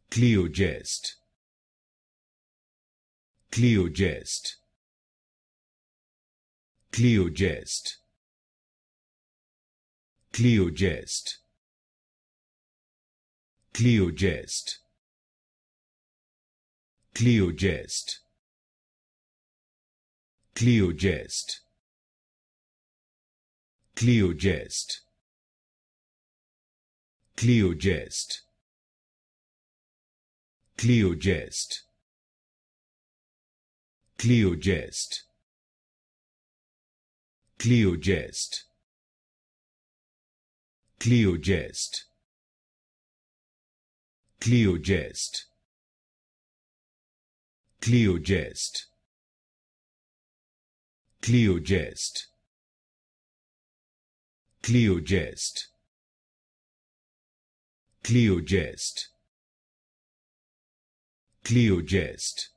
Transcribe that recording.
Kliogest, Kliogest, Kliogest, Kliogest, Kliogest, Kliogest, Kliogest, Kliogest, Kliogest, Kliogest, Kliogest, Kliogest, Kliogest, Kliogest, Kliogest, Kliogest, Kliogest, Kliogest, Kliogest,